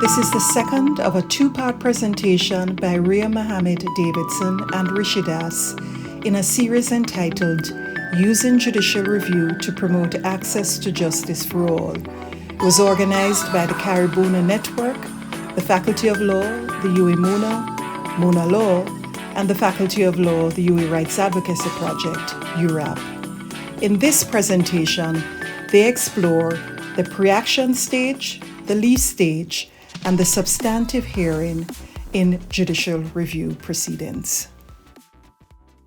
This is the second of a two-part presentation by Mohammed-Davidson and Rishi in a series entitled Using Judicial Review to Promote Access to Justice for All. It was organized by the Caribuna Network, the Faculty of Law, the UWI Mona Law, and the Faculty of Law, the UWI Rights Advocacy Project, URAP. In this presentation, they explore the pre-action stage, the leave stage, and the substantive hearing in judicial review proceedings.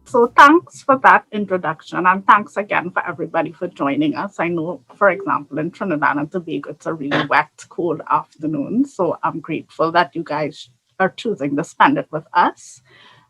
So thanks for that introduction, and thanks again for everybody for joining us. I know, for example, in Trinidad and Tobago, it's a really wet, cold afternoon, so I'm grateful that you guys are choosing to spend it with us.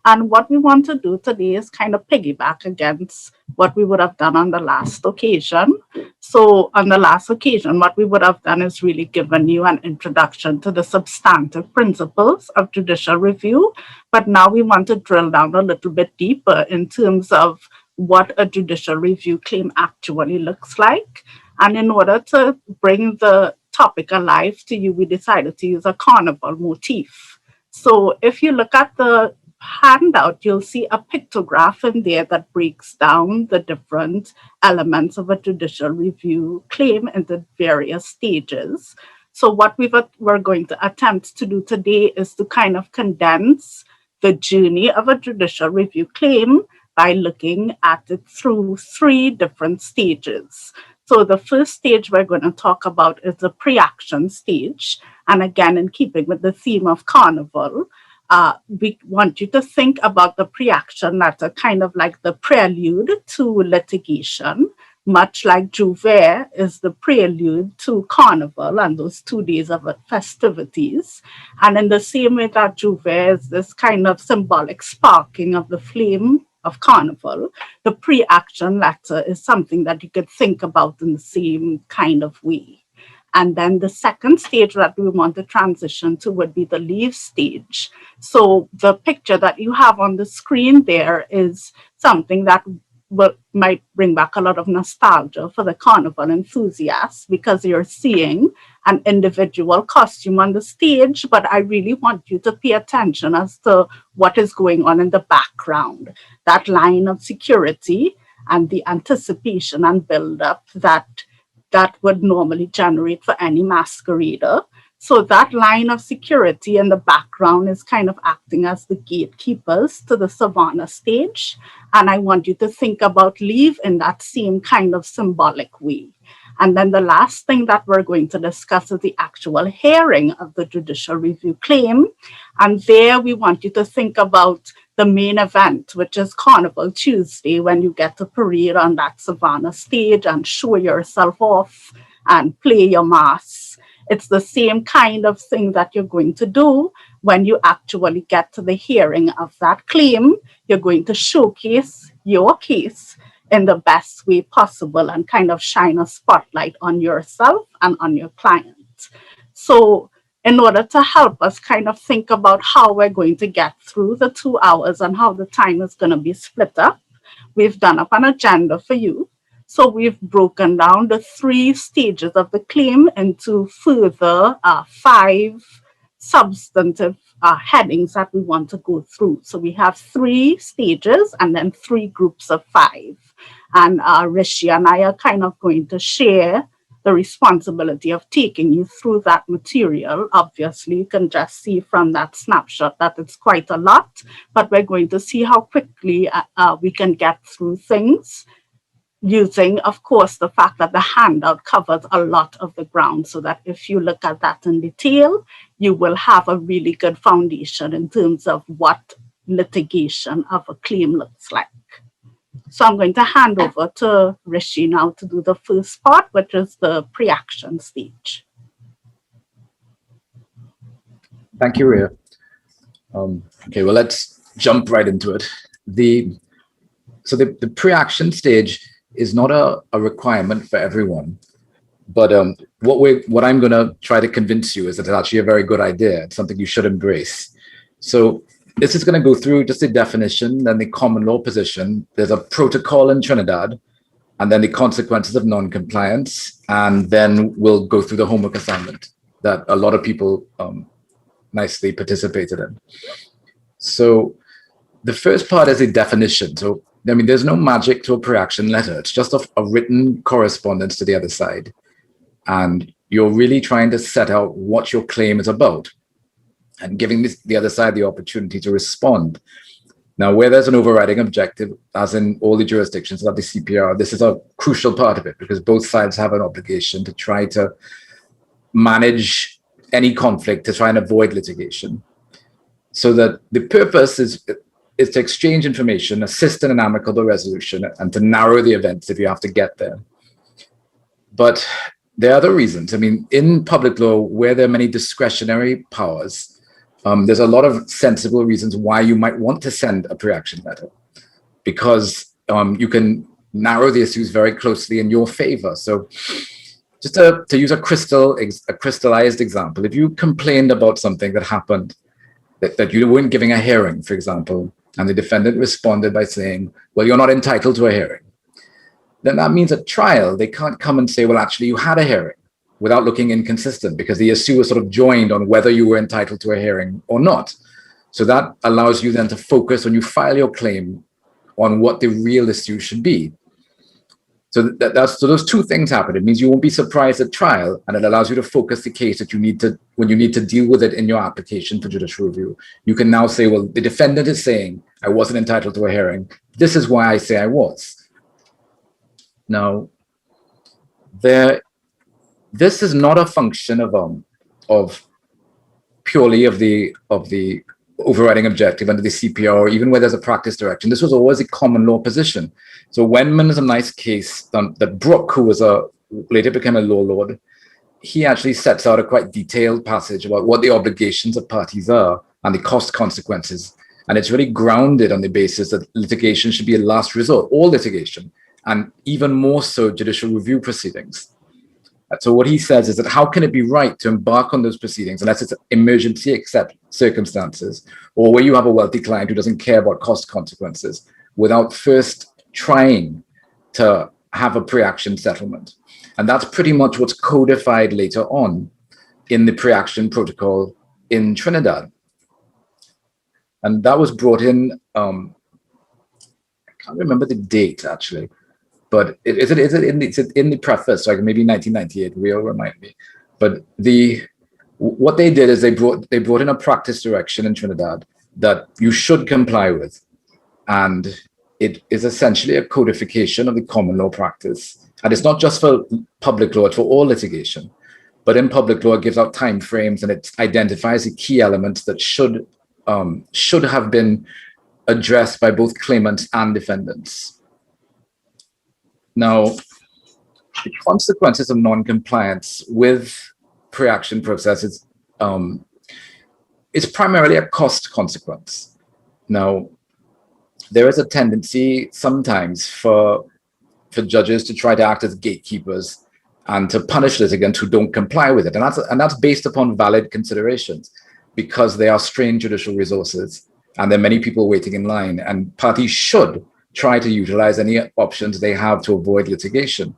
And what we want to do today is kind of piggyback against what we would have done on the last occasion. So on the last occasion, what we would have done is really given you an introduction to the substantive principles of judicial review. But now we want to drill down a little bit deeper in terms of what a judicial review claim actually looks like. And in order to bring the topic alive to you, we decided to use a carnival motif. So if you look at the handout, you'll see a pictograph in there that breaks down the different elements of a judicial review claim into various stages. So what we're going to attempt to do today is to kind of condense the journey of a judicial review claim by looking at it through three different stages. So the first stage we're going to talk about is the pre-action stage. And again, in keeping with the theme of Carnival, we want you to think about the pre-action that's a kind of like the prelude to litigation, much like Juve is the prelude to Carnival and those 2 days of festivities. And in the same way that Juve is this kind of symbolic sparking of the flame of Carnival, the pre-action letter is something that you could think about in the same kind of way. And then the second stage that we want to transition to would be the leave stage. So the picture that you have on the screen there is something that might bring back a lot of nostalgia for the carnival enthusiasts, because you're seeing an individual costume on the stage, but I really want you to pay attention as to what is going on in the background, that line of security and the anticipation and build-up that would normally generate for any masquerader. So that line of security in the background is kind of acting as the gatekeepers to the Savannah stage. And I want you to think about leave in that same kind of symbolic way. And then the last thing that we're going to discuss is the actual hearing of the judicial review claim. And there we want you to think about the main event, which is Carnival Tuesday, when you get to parade on that Savannah stage and show yourself off and play your mass. It's the same kind of thing that you're going to do when you actually get to the hearing of that claim. You're going to showcase your case in the best way possible and kind of shine a spotlight on yourself and on your client. So in order to help us kind of think about how we're going to get through the 2 hours and how the time is going to be split up, we've done up an agenda for you. So we've broken down the 3 stages of the claim into further 5 substantive headings that we want to go through. So we have 3 stages and then 3 groups of 5. And Rishi and I are kind of going to share the responsibility of taking you through that material. Obviously, you can just see from that snapshot that it's quite a lot, but we're going to see how quickly we can get through things using, of course, the fact that the handout covers a lot of the ground, so that if you look at that in detail, you will have a really good foundation in terms of what litigation of a claim looks like. So I'm going to hand over to Rishi now to do the first part, which is the pre-action stage. Thank you, Rhea. Okay, well, let's jump right into it. The pre-action stage is not a requirement for everyone, but what I'm going to try to convince you is that it's actually a very good idea. It's something you should embrace. So this is going to go through just the definition, then the common law position. There's a protocol in Trinidad, and then the consequences of non-compliance, and then we'll go through the homework assignment. that a lot of people nicely participated in. So the first part is a definition. So, I mean, there's no magic to a pre-action letter. It's just a written correspondence to the other side. And you're really trying to set out what your claim is about and giving the other side the opportunity to respond. Now, where there's an overriding objective, as in all the jurisdictions of the CPR, this is a crucial part of it, because both sides have an obligation to try to manage any conflict, to try and avoid litigation. So that the purpose is to exchange information, assist in an amicable resolution, and to narrow the events if you have to get there. But there are other reasons. I mean, in public law, where there are many discretionary powers, there's a lot of sensible reasons why you might want to send a pre-action letter, because you can narrow the issues very closely in your favor. So just to use a crystallized example, if you complained about something that happened, that you weren't giving a hearing, for example, and the defendant responded by saying, well, you're not entitled to a hearing, then that means at trial, they can't come and say, well, actually, you had a hearing, without looking inconsistent, because the issue was sort of joined on whether you were entitled to a hearing or not. So that allows you then to focus when you file your claim on what the real issue should be. So so those two things happen. It means you won't be surprised at trial, and it allows you to focus the case that you need to, when you need to deal with it in your application for judicial review. You can now say, well, the defendant is saying I wasn't entitled to a hearing. This is why I say I was. Now, this is not a function of purely of the overriding objective under the CPR, or even where there's a practice direction. This was always a common law position. So Wenman is a nice case that Brooke, who was later became a law lord, he actually sets out a quite detailed passage about what the obligations of parties are and the cost consequences. And it's really grounded on the basis that litigation should be a last resort, all litigation, and even more so judicial review proceedings. So what he says is that how can it be right to embark on those proceedings unless it's emergency except circumstances, or where you have a wealthy client who doesn't care about cost consequences, without first trying to have a pre-action settlement. And that's pretty much what's codified later on in the pre-action protocol in Trinidad. And that was brought in, I can't remember the date actually, but it's in the preface, like maybe 1998, Rio remind me. But what they did is they brought in a practice direction in Trinidad that you should comply with. And it is essentially a codification of the common law practice. And it's not just for public law, it's for all litigation. But in public law, it gives out timeframes and it identifies the key elements that should have been addressed by both claimants and defendants. Now, the consequences of non-compliance with pre-action processes is primarily a cost consequence. Now, there is a tendency sometimes for judges to try to act as gatekeepers and to punish litigants who don't comply with it. And that's based upon valid considerations, because they are strained judicial resources and there are many people waiting in line, and parties should try to utilize any options they have to avoid litigation.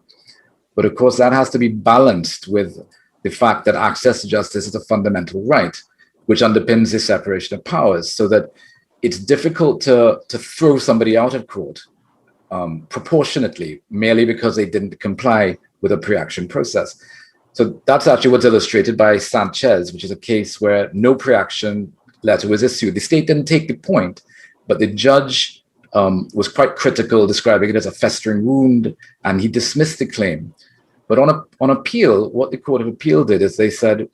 But of course, that has to be balanced with the fact that access to justice is a fundamental right, which underpins the separation of powers, so that it's difficult to throw somebody out of court proportionately, merely because they didn't comply with a pre-action process. So that's actually what's illustrated by Sanchez, which is a case where no pre-action letter was issued. The state didn't take the point, but the judge was quite critical, describing it as a festering wound, and he dismissed the claim. But on appeal, what the Court of Appeal did is they said,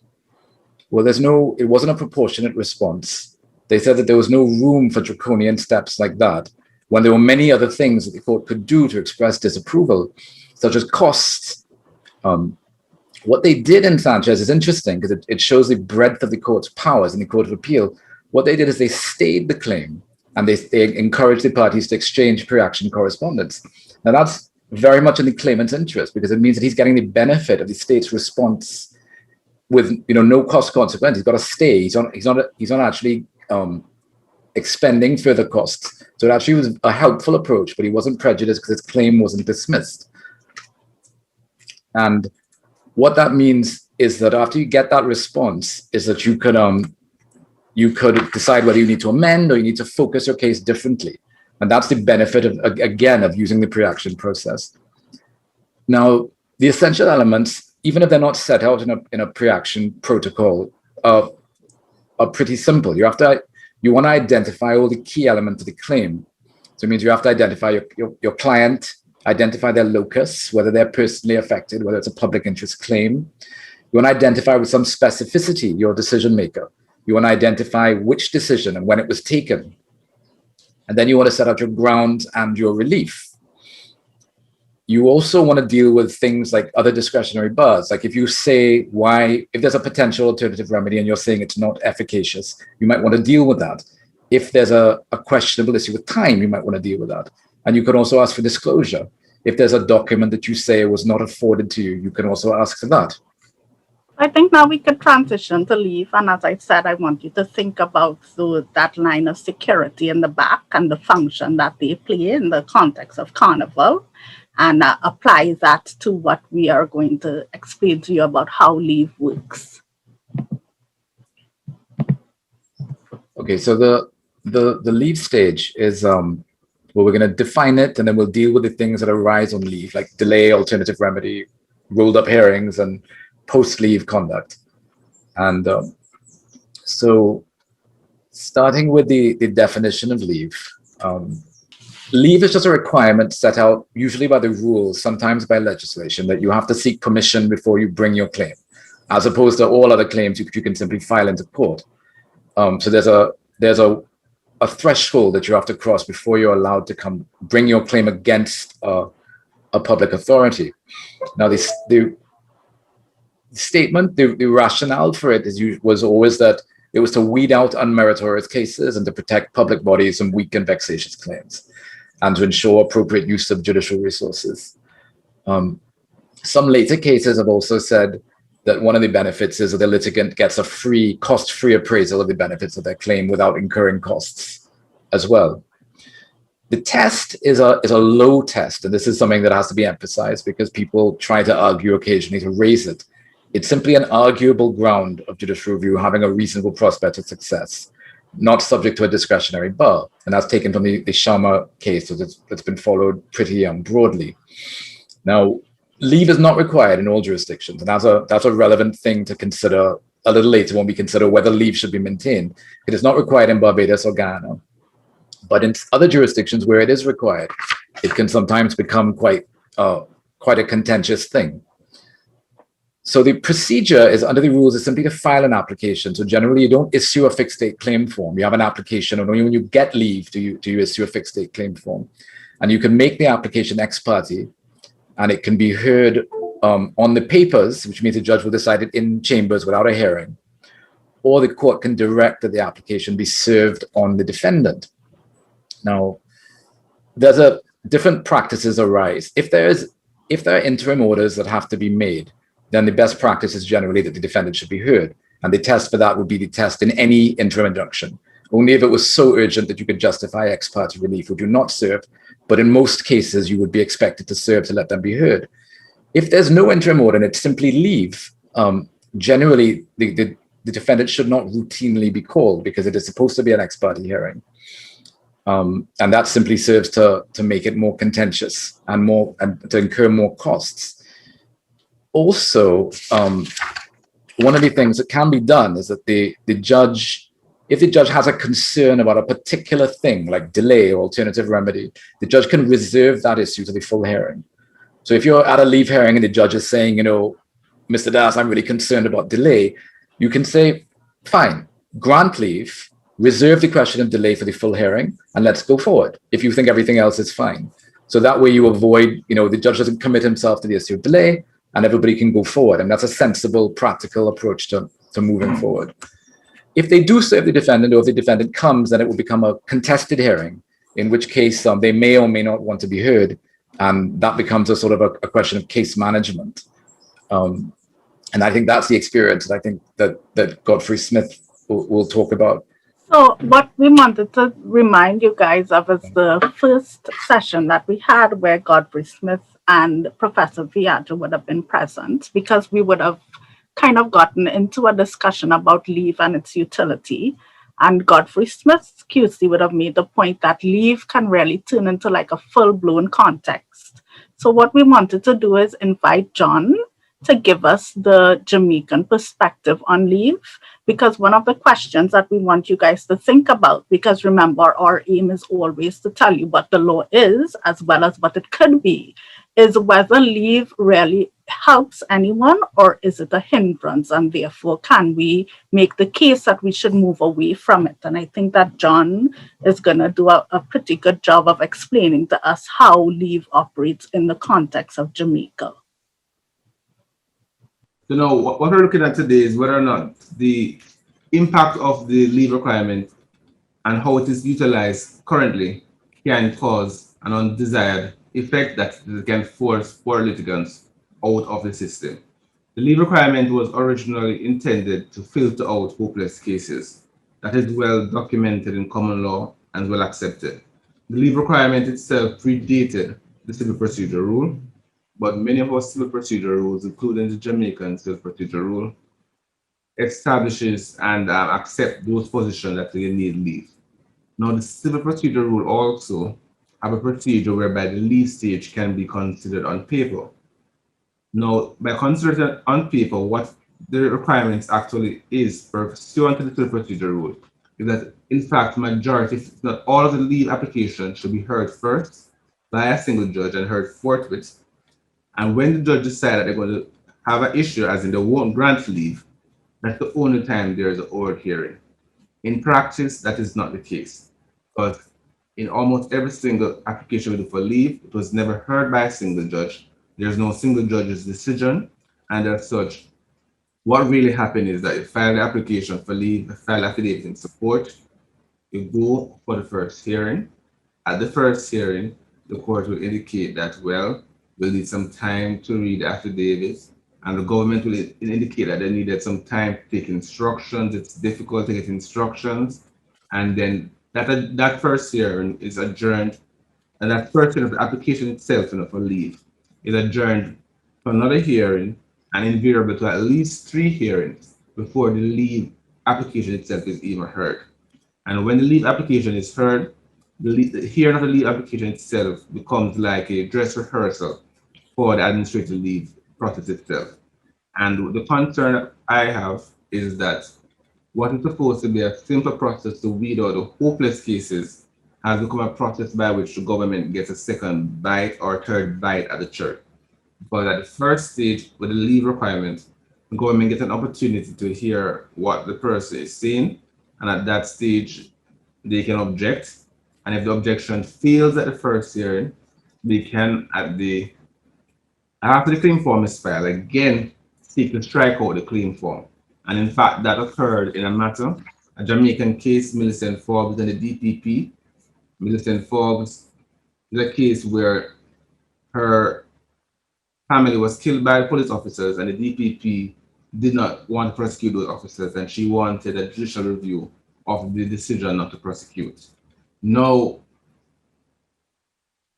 well, it wasn't a proportionate response. They said that there was no room for draconian steps like that, when there were many other things that the court could do to express disapproval, such as costs. What they did in Sanchez is interesting, because it shows the breadth of the court's powers in the Court of Appeal. What they did is they stayed the claim, and they encouraged the parties to exchange pre-action correspondence. Now, that's very much in the claimant's interest, because it means that he's getting the benefit of the state's response with no cost consequence. He's got to stay. He's not actually expending further costs. So it actually was a helpful approach, but he wasn't prejudiced because his claim wasn't dismissed. And what that means is that after you get that response, is that you could decide whether you need to amend or you need to focus your case differently. And that's the benefit of using the pre-action process. Now, the essential elements, even if they're not set out in a pre-action protocol, are pretty simple. You want to identify all the key elements of the claim. So it means you have to identify your client, identify their locus, whether they're personally affected, whether it's a public interest claim. You want to identify with some specificity your decision maker. You want to identify which decision and when it was taken. And then you want to set out your grounds and your relief. You also want to deal with things like other discretionary bars. Like if you say if there's a potential alternative remedy and you're saying it's not efficacious, you might want to deal with that. If there's a questionable issue with time, you might want to deal with that. And you can also ask for disclosure. If there's a document that you say was not afforded to you, you can also ask for that. I think now we could transition to leave. And as I said, I want you to think about that line of security in the back and the function that they play in the context of Carnival, and apply that to what we are going to explain to you about how leave works. Okay, so the leave stage is where we're going to define it, and then we'll deal with the things that arise on leave, like delay, alternative remedy, rolled up hearings, and post-leave conduct. And so starting with the definition of leave, leave is just a requirement set out usually by the rules, sometimes by legislation, that you have to seek permission before you bring your claim, as opposed to all other claims you can simply file into court. So there's a threshold that you have to cross before you're allowed to bring your claim against a public authority. Now, the statement, the rationale for it was always that it was to weed out unmeritorious cases and to protect public bodies from weak and vexatious claims, and to ensure appropriate use of judicial resources. Some later cases have also said that one of the benefits is that the litigant gets a cost-free appraisal of the benefits of their claim without incurring costs as well. The test is a low test, and this is something that has to be emphasized because people try to argue occasionally to raise it. It's simply an arguable ground of judicial review having a reasonable prospect of success, not subject to a discretionary bar. And that's taken from the Sharma case that's been followed pretty broadly. Now, leave is not required in all jurisdictions, and that's a relevant thing to consider a little later when we consider whether leave should be maintained. It is not required in Barbados or Guyana, but in other jurisdictions where it is required, it can sometimes become quite a contentious thing. So the procedure is, under the rules, is simply to file an application. So generally, you don't issue a fixed date claim form. You have an application, and only when you get leave do you issue a fixed date claim form. And you can make the application ex parte, and it can be heard on the papers, which means the judge will decide it in chambers without a hearing, or the court can direct that the application be served on the defendant. Now, different practices arise. If there are interim orders that have to be made, then the best practice is generally that the defendant should be heard. And the test for that would be the test in any interim injunction. Only if it was so urgent that you could justify ex parte relief would you not serve. But in most cases, you would be expected to serve to let them be heard. If there's no interim order and it's simply leave, generally the defendant should not routinely be called because it is supposed to be an ex parte hearing. And that simply serves to make it more contentious and to incur more costs. Also, one of the things that can be done is that the judge, if the judge has a concern about a particular thing like delay or alternative remedy, the judge can reserve that issue to the full hearing. So if you're at a leave hearing and the judge is saying, Mr. Das, I'm really concerned about delay, you can say, fine, grant leave, reserve the question of delay for the full hearing, and let's go forward if you think everything else is fine. So that way you avoid, the judge doesn't commit himself to the issue of delay, and everybody can go forward. And that's a sensible, practical approach to moving forward. If they do serve the defendant, or if the defendant comes, then it will become a contested hearing, in which case they may or may not want to be heard. And that becomes a sort of a question of case management. And I think that's the experience that I think that Godfrey Smith will talk about. So what we wanted to remind you guys of is the first session that we had where Godfrey Smith and Professor Viaggio would have been present, because we would have kind of gotten into a discussion about leave and its utility. And Godfrey Smith's QC would have made the point that leave can really turn into like a full-blown context. So what we wanted to do is invite John to give us the Jamaican perspective on leave, because one of the questions that we want you guys to think about, because remember, our aim is always to tell you what the law is as well as what it could be, is whether leave really helps anyone or is it a hindrance, and therefore can we make the case that we should move away from it. And I think that John is going to do a pretty good job of explaining to us how leave operates in the context of Jamaica. So now what we're looking at today is whether or not the impact of the leave requirement and how it is utilized currently can cause an undesired effect that can force poor litigants out of the system. The leave requirement was originally intended to filter out hopeless cases. That is well documented in common law and well accepted. The leave requirement itself predated the civil procedure rule, but many of our civil procedure rules, including the Jamaican civil procedure rule, establishes and accept those positions that they need leave. Now, the civil procedure rule also have a procedure whereby the leave stage can be considered on paper. Now, by considering it on paper, what the requirements actually is pursuant to the civil procedure rule is that, in fact, majority, if not all of the leave applications should be heard first by a single judge and heard forthwith. And when the judge decides that they're going to have an issue, as in they won't grant leave, that's the only time there is an oral hearing. In practice, that is not the case. But in almost every single application we do for leave, it was never heard by a single judge. There's no single judge's decision. And as such, what really happened is that you file the application for leave, file affidavit in support, you go for the first hearing. At the first hearing, the court will indicate that, well, we'll need some time to read the affidavits, and the government will indicate that they needed some time to take instructions. It's difficult to get instructions. And then that first hearing is adjourned, and that first hearing of the application itself for leave is adjourned for another hearing, and invariably to at least 3 hearings before the leave application itself is even heard. And when the leave application is heard, the hearing of the leave application itself becomes like a dress rehearsal for the administrative leave process itself. And the concern I have is that what is supposed to be a simple process to weed out the hopeless cases has become a process by which the government gets a second bite or third bite at the cherry. But at the first stage with the leave requirement, the government gets an opportunity to hear what the person is saying, and at that stage, they can object. And if the objection fails at the first hearing, they can, after the claim form is filed, again seek to strike out the claim form. And in fact, that occurred in a matter, a Jamaican case, Millicent Forbes and the DPP. Millicent Forbes is a case where her family was killed by police officers, and the DPP did not want to prosecute those officers, and she wanted a judicial review of the decision not to prosecute. Now,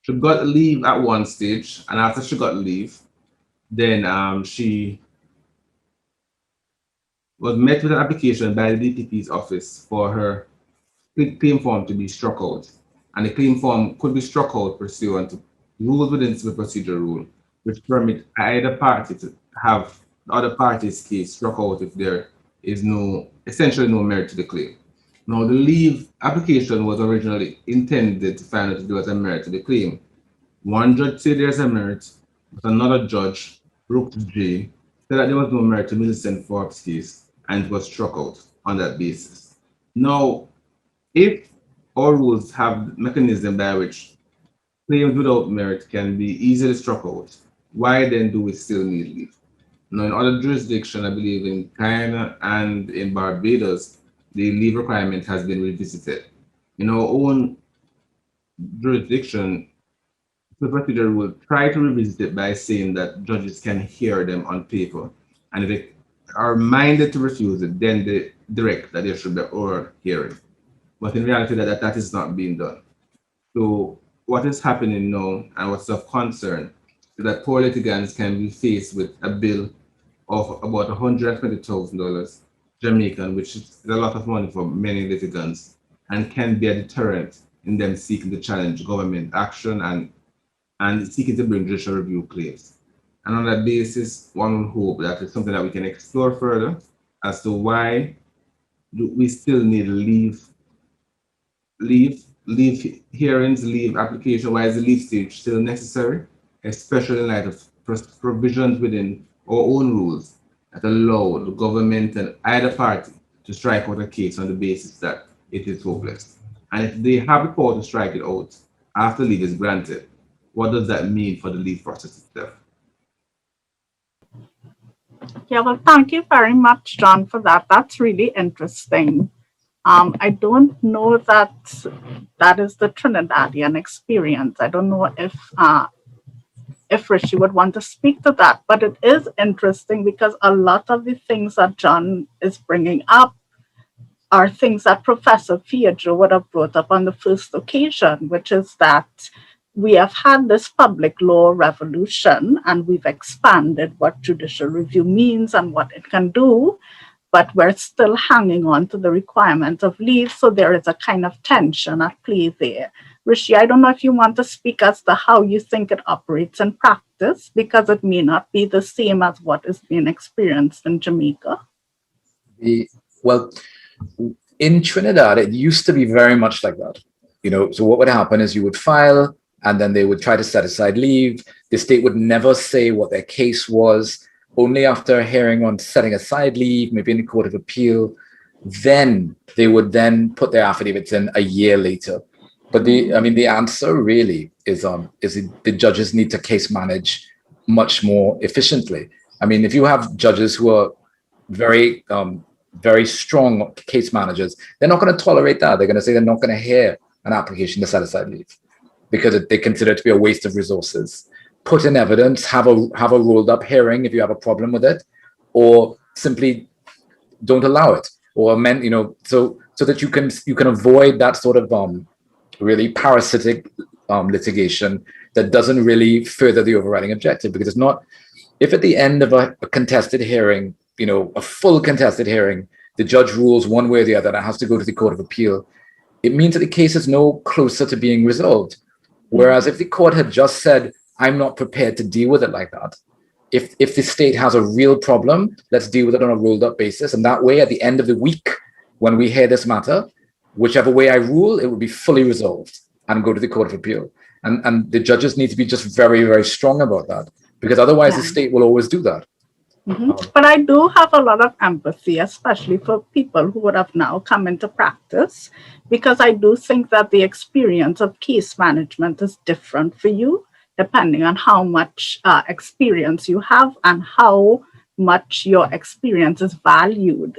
she got leave at one stage, and after she got leave, then she was met with an application by the DPP's office for her claim form to be struck out. And the claim form could be struck out pursuant to rules within the civil procedure rule, which permit either party to have the other party's case struck out if there is essentially no merit to the claim. Now, the leave application was originally intended to find out if there was a merit to the claim. One judge said there's a merit, but another judge, Brooks J, said that there was no merit to Millicent Forbes' case, and it was struck out on that basis. Now, if our rules have mechanism by which claims without merit can be easily struck out, why then do we still need leave? Now, in other jurisdictions, I believe in Guyana and in Barbados, the leave requirement has been revisited. In our own jurisdiction, the procedure will try to revisit it by saying that judges can hear them on paper. And if they are minded to refuse it, then they direct that there should be an oral hearing. But in reality, that is not being done. So what is happening now and what's of concern is that poor litigants can be faced with a bill of about $120,000 Jamaican, which is a lot of money for many litigants, and can be a deterrent in them seeking to challenge government action and seeking to bring judicial review claims. And on that basis, one will hope that it's something that we can explore further as to why do we still need leave hearings, leave application. Why is the leave stage still necessary, especially in light of provisions within our own rules that allow the government and either party to strike out a case on the basis that it is hopeless. And if they have the power to strike it out after leave is granted, what does that mean for the leave process itself? Yeah, well, thank you very much, John, for that. That's really interesting. I don't know that that is the Trinidadian experience. I don't know if Rishi would want to speak to that, but it is interesting because a lot of the things that John is bringing up are things that Professor Fiedro would have brought up on the first occasion, which is that we have had this public law revolution and we've expanded what judicial review means and what it can do, but we're still hanging on to the requirement of leave. So there is a kind of tension at play there. Rishi, I don't know if you want to speak as to how you think it operates in practice, because it may not be the same as what is being experienced in Jamaica. Well, in Trinidad, it used to be very much like that. So what would happen is you would file, and then they would try to set aside leave. The state would never say what their case was. Only after a hearing on setting aside leave, maybe in the Court of Appeal, then they would then put their affidavits in a year later. But the answer really is the judges need to case manage much more efficiently. If you have judges who are very, very strong case managers, they're not going to tolerate that. They're going to say they're not going to hear an application to set aside leave because they consider it to be a waste of resources. Put in evidence, have a ruled up hearing if you have a problem with it, or simply don't allow it, or amend, so that you can avoid that sort of really parasitic litigation that doesn't really further the overriding objective. Because it's not, if at the end of a contested hearing, a full contested hearing, the judge rules one way or the other and it has to go to the Court of Appeal, it means that the case is no closer to being resolved. Whereas if the court had just said, I'm not prepared to deal with it like that. If the state has a real problem, let's deal with it on a ruled up basis. And that way, at the end of the week, when we hear this matter, whichever way I rule, it will be fully resolved and go to the Court of Appeal. And the judges need to be just very, very strong about that, because otherwise the state will always do that. Mm-hmm. But I do have a lot of empathy, especially for people who would have now come into practice, because I do think that the experience of case management is different for you, depending on how much experience you have and how much your experience is valued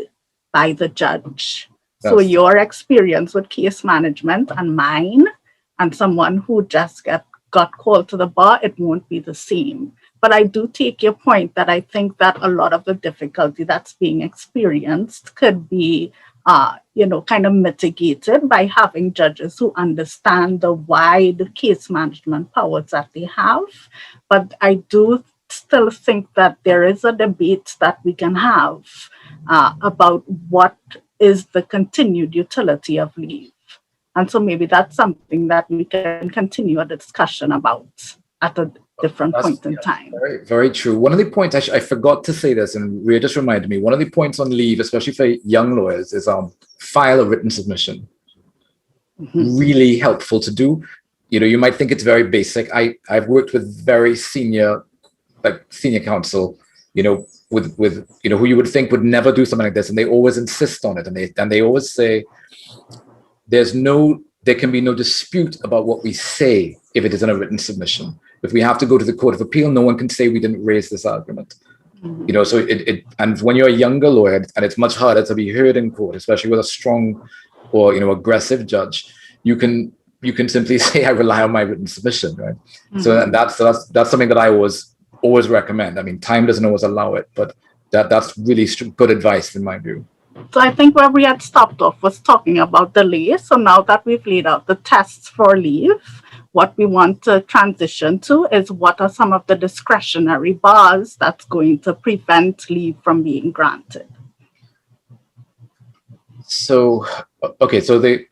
by the judge. Yes. So your experience with case management and mine and someone who just got called to the bar, it won't be the same. But I do take your point that I think that a lot of the difficulty that's being experienced could be, kind of mitigated by having judges who understand the wide case management powers that they have. But I do still think that there is a debate that we can have about what is the continued utility of leave. And so maybe that's something that we can continue a discussion about at a different point in time. Very, very true. One of the points, I forgot to say this, and Rhea just reminded me, one of the points on leave, especially for young lawyers, is file a written submission. Mm-hmm. Really helpful to do. You might think it's very basic. I've worked with very senior counsel, with who you would think would never do something like this, and they always insist on it, and they always say there can be no dispute about what we say if it is in a written submission. If we have to go to the Court of Appeal, no one can say we didn't raise this argument. Mm-hmm. So and when you're a younger lawyer, and it's much harder to be heard in court, especially with a strong or aggressive judge, you can simply say I rely on my written submission, right? Mm-hmm. So that's something that I always recommend. Time doesn't always allow it, but that's really good advice in my view. So I think where we had stopped off was talking about delay. So now that we've laid out the tests for leave, what we want to transition to is what are some of the discretionary bars that's going to prevent leave from being granted. So, okay, so the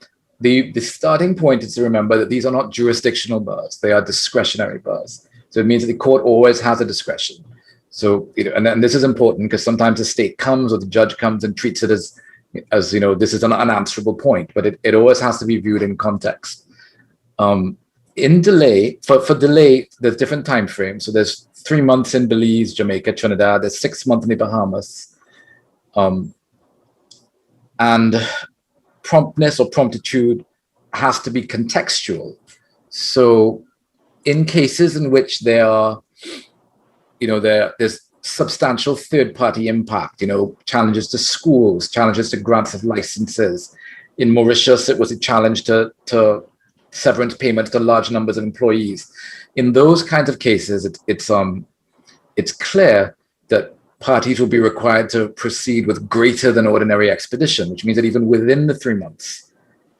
starting point is to remember that these are not jurisdictional bars; they are discretionary bars. So it means that the court always has a discretion. So, and this is important because sometimes the state comes or the judge comes and treats it as this is an unanswerable point, but it always has to be viewed in context. In delay, for delay, there's different time frames. So there's 3 months in Belize, Jamaica, Trinidad. There's 6 months in the Bahamas. And promptness or promptitude has to be contextual. So in cases in which there's substantial third-party impact, challenges to schools, challenges to grants of licenses. In Mauritius, it was a challenge to severance payments to large numbers of employees. In those kinds of cases, it's clear that parties will be required to proceed with greater than ordinary expedition, which means that even within the 3 months,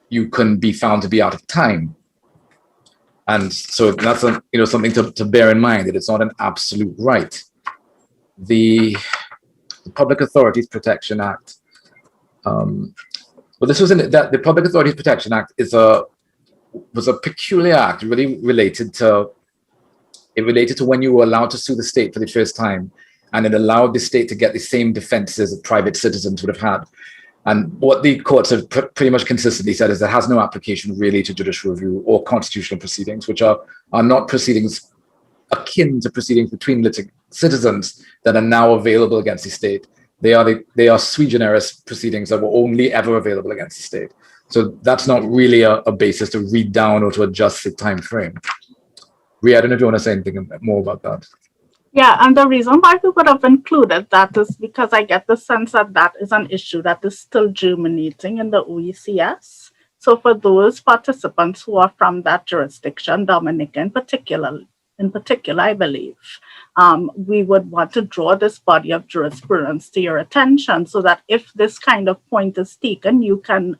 you can be found to be out of time. And so that's something to bear in mind, that it's not an absolute right. The Public Authorities Protection Act. The Public Authorities Protection Act was a peculiar act, really related to when you were allowed to sue the state for the first time, and it allowed the state to get the same defenses that private citizens would have had. And what the courts have pretty much consistently said is it has no application really to judicial review or constitutional proceedings, which are not proceedings akin to proceedings between citizens that are now available against the state. They are sui generis proceedings that were only ever available against the state. So that's not really a basis to read down or to adjust the time frame. Rhea, I don't know if you want to say anything more about that. Yeah, and the reason why we would have included that is because I get the sense that that is an issue that is still germinating in the OECS. So for those participants who are from that jurisdiction, Dominica in particular, I believe, we would want to draw this body of jurisprudence to your attention so that if this kind of point is taken, you can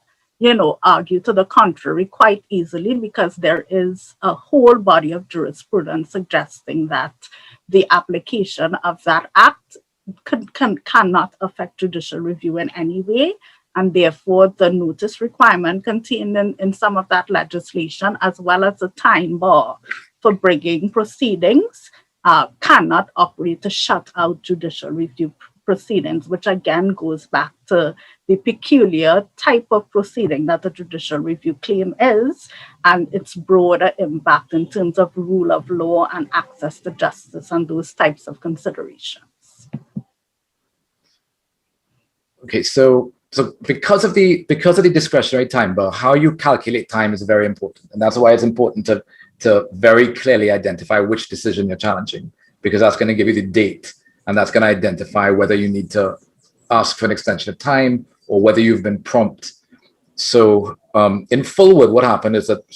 argue to the contrary quite easily, because there is a whole body of jurisprudence suggesting that the application of that act cannot affect judicial review in any way. And therefore, the notice requirement contained in some of that legislation, as well as the time bar for bringing proceedings, cannot operate to shut out judicial review proceedings, which again goes back to the peculiar type of proceeding that the judicial review claim is, and its broader impact in terms of rule of law and access to justice and those types of considerations. Okay, so because of the discretionary time bar, how you calculate time is very important, and that's why it's important to very clearly identify which decision you're challenging, because that's going to give you the date. And that's going to identify whether you need to ask for an extension of time or whether you've been prompt. So in Fullwood, what happened is that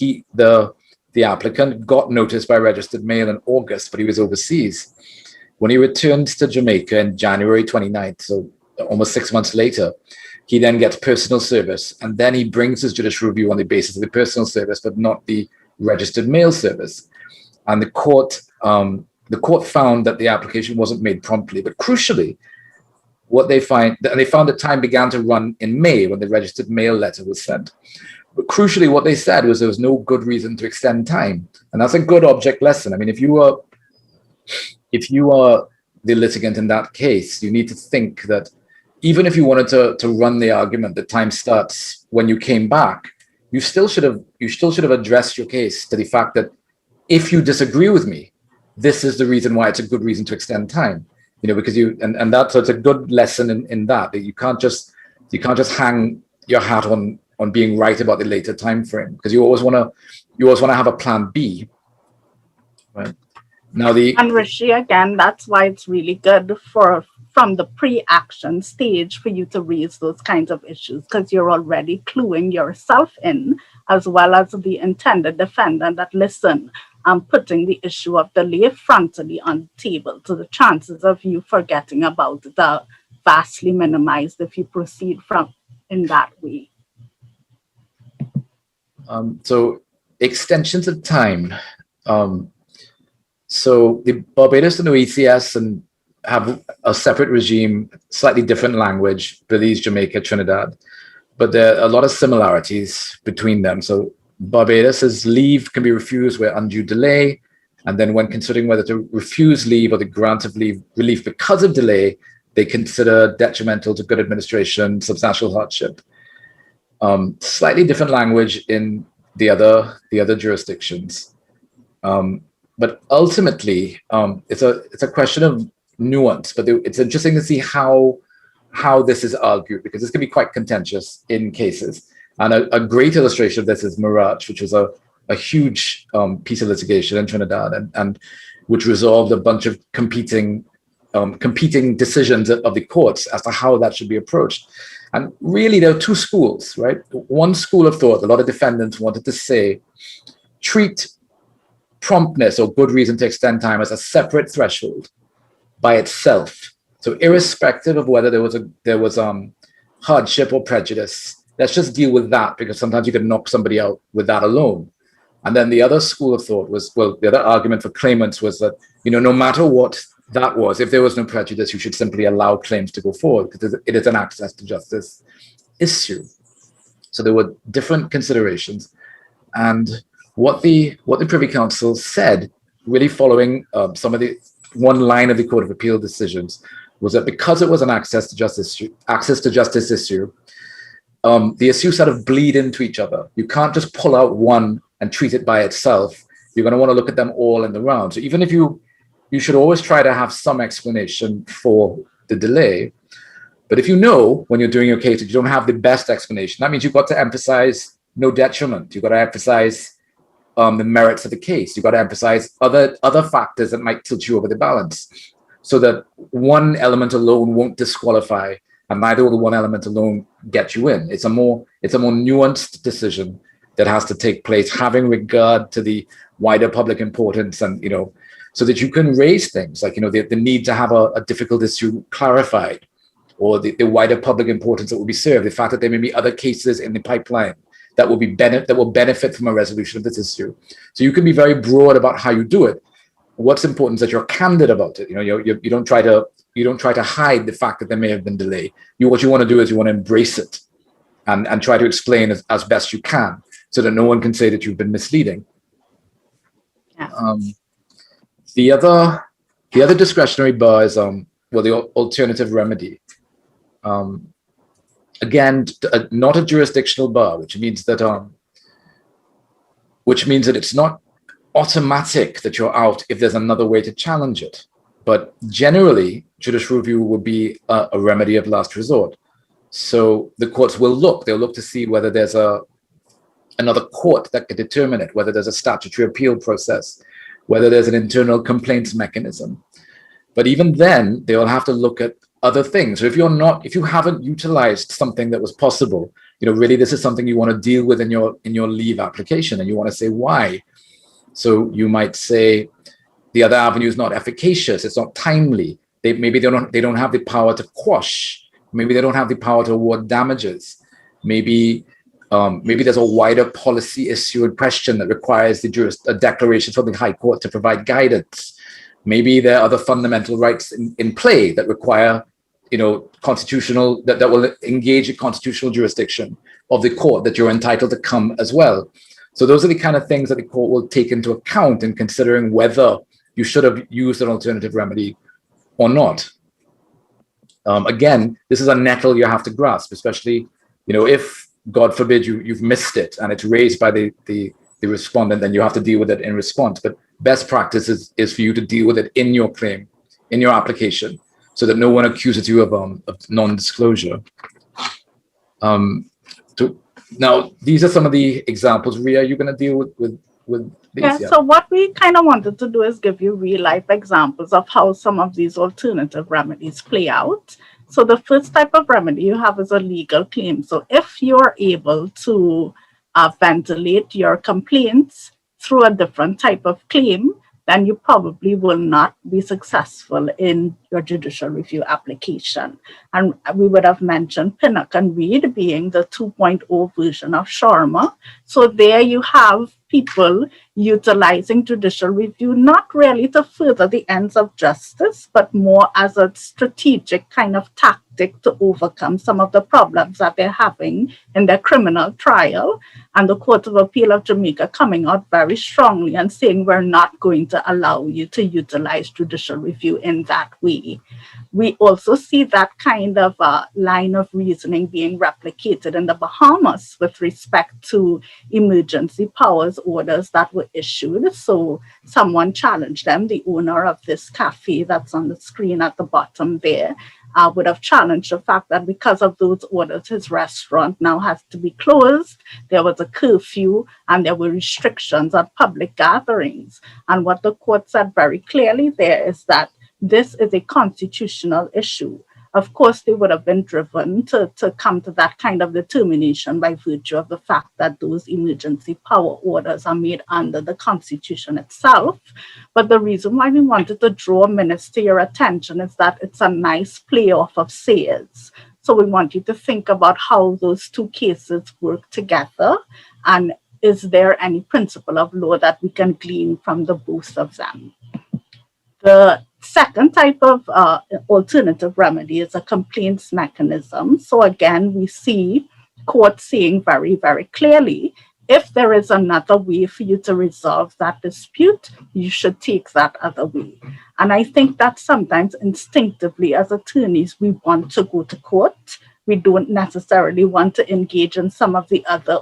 the applicant got notice by registered mail in August, but he was overseas. When he returned to Jamaica in January 29th, so almost 6 months later, he then gets personal service. And then he brings his judicial review on the basis of the personal service, but not the registered mail service. And the court found that the application wasn't made promptly, but crucially, they found that time began to run in May when the registered mail letter was sent. But crucially, what they said was there was no good reason to extend time, and that's a good object lesson. I mean, if you are the litigant in that case, you need to think that even if you wanted to run the argument that time starts when you came back, you still should have addressed your case to the fact that if you disagree with me, this is the reason why it's a good reason to extend time, because so it's a good lesson in that you can't just hang your hat on being right about the later time frame, because you always want to have a plan B, right? And Rishi, again, that's why it's really good from the pre-action stage for you to raise those kinds of issues, because you're already cluing yourself in, as well as the intended defendant, that listen, I'm putting the issue of delay frontally on the table. So the chances of you forgetting about it are vastly minimized if you proceed in that way. So extensions of time. So the Barbados and the ECS and have a separate regime, slightly different language, Belize, Jamaica, Trinidad, but there are a lot of similarities between them. So Barbados's leave can be refused where undue delay, and then when considering whether to refuse leave or the grant of leave relief because of delay, they consider detrimental to good administration, substantial hardship. Slightly different language in the other jurisdictions, but ultimately it's a question of nuance. But it's interesting to see how this is argued, because this can be quite contentious in cases. And a great illustration of this is Mirage, which was a huge piece of litigation in Trinidad, and which resolved a bunch of competing decisions of the courts as to how that should be approached. And really, there are two schools, right? One school of thought, a lot of defendants wanted to say, treat promptness or good reason to extend time as a separate threshold by itself. So irrespective of whether there was hardship or prejudice, let's just deal with that, because sometimes you can knock somebody out with that alone. And then the other school of thought was, well, the other argument for claimants was that, no matter what that was, if there was no prejudice, you should simply allow claims to go forward, because it is an access to justice issue. So there were different considerations. And what the Privy Council said, really following some of the one line of the Court of Appeal decisions, was that because it was an access to justice issue, the issues sort of bleed into each other. You can't just pull out one and treat it by itself. You're going to want to look at them all in the round. So even if you should always try to have some explanation for the delay. But if when you're doing your case, that you don't have the best explanation, that means you've got to emphasize no detriment. You've got to emphasize the merits of the case. You've got to emphasize other factors that might tilt you over the balance, so that one element alone won't disqualify, and neither will one element alone get you in. It's a more nuanced decision that has to take place, having regard to the wider public importance, and so that you can raise things like the need to have a difficult issue clarified, or the wider public importance that will be served, the fact that there may be other cases in the pipeline that will benefit from a resolution of this issue. So you can be very broad about how you do it. What's important is that you're candid about it. You don't try to hide the fact that there may have been delay. What you want to do is you want to embrace it and try to explain as best you can, so that no one can say that you've been misleading. Yeah. The other discretionary bar is the alternative remedy. Again, not a jurisdictional bar, which means that it's not automatic that you're out if there's another way to challenge it. But generally, judicial review would be a remedy of last resort. So the courts will look to see whether there's another court that could determine it, whether there's a statutory appeal process, whether there's an internal complaints mechanism. But even then, they'll have to look at other things. So if you haven't utilized something that was possible, really this is something you want to deal with in your leave application, and you want to say why. So you might say the other avenue is not efficacious, it's not timely. Maybe they don't have the power to quash. Maybe they don't have the power to award damages. Maybe there's a wider policy issue in question that requires a declaration from the High Court to provide guidance. Maybe there are other fundamental rights in play that require, constitutional, that will engage a constitutional jurisdiction of the court, that you're entitled to come as well. So those are the kind of things that the court will take into account in considering whether you should have used an alternative remedy or not. Again, this is a nettle you have to grasp, especially, if, God forbid, you've missed it and it's raised by the respondent, then you have to deal with it in response. But best practice is for you to deal with it in your claim, in your application, so that no one accuses you of non-disclosure. Now, these are some of the examples. Rhea, are you going to deal with these? Yeah, so what we kind of wanted to do is give you real-life examples of how some of these alternative remedies play out. So the first type of remedy you have is a legal claim. So if you're able to ventilate your complaints through a different type of claim, then you probably will not be successful in your judicial review application. And we would have mentioned Pinnock and Reed being the 2.0 version of Sharma. So there you have people utilizing judicial review, not really to further the ends of justice, but more as a strategic kind of tactic to overcome some of the problems that they're having in their criminal trial. And the Court of Appeal of Jamaica coming out very strongly and saying, we're not going to allow you to utilize judicial review in that way. We also see that kind of line of reasoning being replicated in the Bahamas with respect to emergency powers orders that were issued. So someone challenged them, the owner of this cafe that's on the screen at the bottom there, would have challenged the fact that because of those orders, his restaurant now has to be closed. There was a curfew and there were restrictions on public gatherings. And what the court said very clearly there is that this is a constitutional issue. Of course, they would have been driven to come to that kind of determination by virtue of the fact that those emergency power orders are made under the Constitution itself. But the reason why we wanted to draw minutes to your attention is that it's a nice play off of Sayers. So we want you to think about how those two cases work together, and is there any principle of law that we can glean from the both of them. The second type of alternative remedy is a complaints mechanism. So again, we see courts saying very, very clearly, if there is another way for you to resolve that dispute, you should take that other way. And I think that sometimes instinctively as attorneys, we want to go to court. We don't necessarily want to engage in some of the other